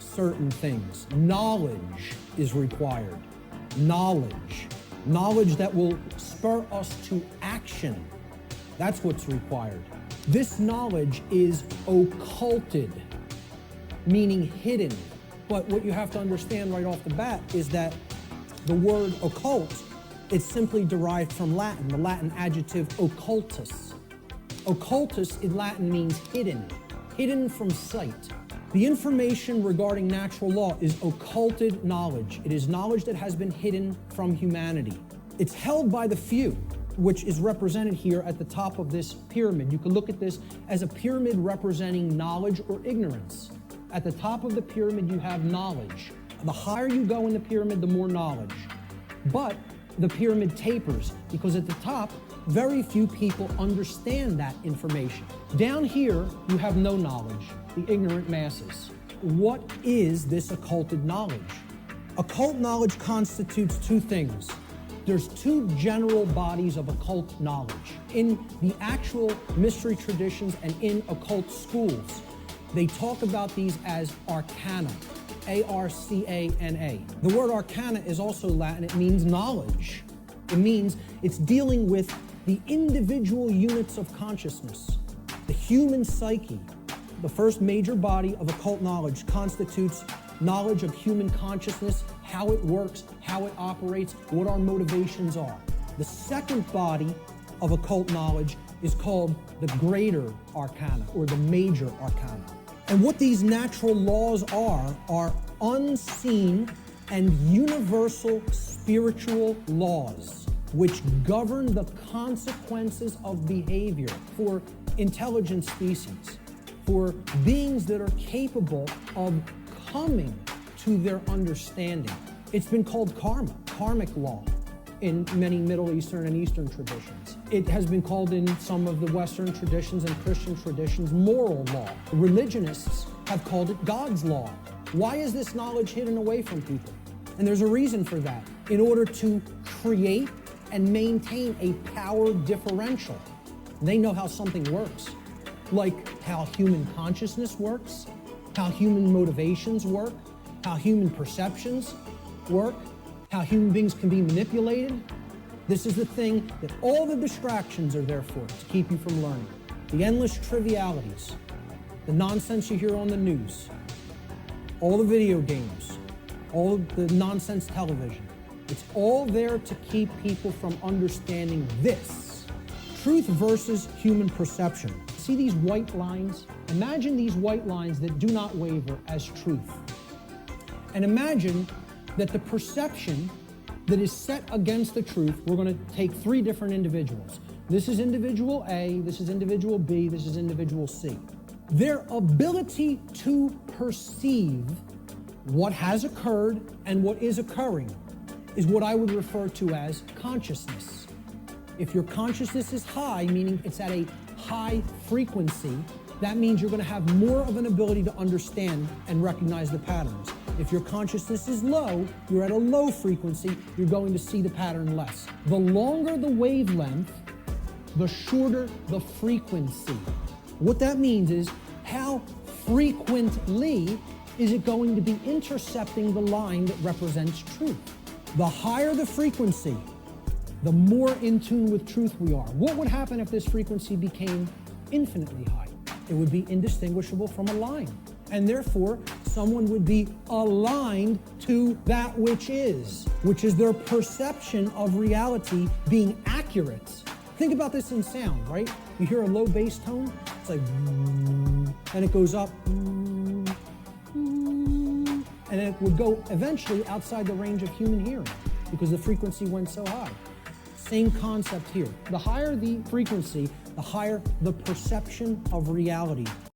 certain things. Knowledge is required. Knowledge. Knowledge that will spur us to action. That's what's required. This knowledge is occulted, meaning hidden. But what you have to understand right off the bat is that the word occult, it's simply derived from Latin, the Latin adjective occultus. Occultus in Latin means hidden, hidden from sight. The information regarding natural law is occulted knowledge. It is knowledge that has been hidden from humanity. It's held by the few, which is represented here at the top of this pyramid. You can look at this as a pyramid representing knowledge or ignorance. At the top of the pyramid, you have knowledge. The higher you go in the pyramid, the more knowledge. But the pyramid tapers because at the top, very few people understand that information. Down here, you have no knowledge, the ignorant masses. What is this occulted knowledge? Occult knowledge constitutes two things. There's two general bodies of occult knowledge. In the actual mystery traditions and in occult schools, they talk about these as arcana, A-R-C-A-N-A. The word arcana is also Latin. It means knowledge. It means it's dealing with the individual units of consciousness, the human psyche. The first major body of occult knowledge constitutes knowledge of human consciousness, how it works, how it operates, what our motivations are. The second body of occult knowledge is called the greater arcana or the major arcana. And what these natural laws are unseen and universal spiritual laws which govern the consequences of behavior for intelligent species, for beings that are capable of coming to their understanding. It's been called karma, karmic law, in many Middle Eastern and Eastern traditions. It has been called in some of the Western traditions and Christian traditions moral law. Religionists have called it God's law. Why is this knowledge hidden away from people? And there's a reason for that. In order to create and maintain a power differential. They know how something works, like how human consciousness works, how human motivations work, how human perceptions work, how human beings can be manipulated. This is the thing that all the distractions are there for, to keep you from learning. The endless trivialities, the nonsense you hear on the news, all the video games, all of the nonsense television. It's all there to keep people from understanding this. Truth versus human perception. See these white lines? Imagine these white lines that do not waver as truth. And imagine that the perception that is set against the truth, we're going to take three different individuals. This is individual A, this is individual B, this is individual C. Their ability to perceive what has occurred and what is occurring is what I would refer to as consciousness. If your consciousness is high, meaning it's at a high frequency, that means you're going to have more of an ability to understand and recognize the patterns. If your consciousness is low, you're at a low frequency, you're going to see the pattern less. The longer the wavelength, the shorter the frequency. What that means is how frequently is it going to be intercepting the line that represents truth. The higher the frequency, the more in tune with truth we are. What would happen if this frequency became infinitely high? It would be indistinguishable from a line. And therefore, someone would be aligned to that which is their perception of reality being accurate. Think about this in sound, right? You hear a low bass tone, it's like, and it goes up, and it would go eventually outside the range of human hearing because the frequency went so high. Same concept here. The higher the frequency, the higher the perception of reality.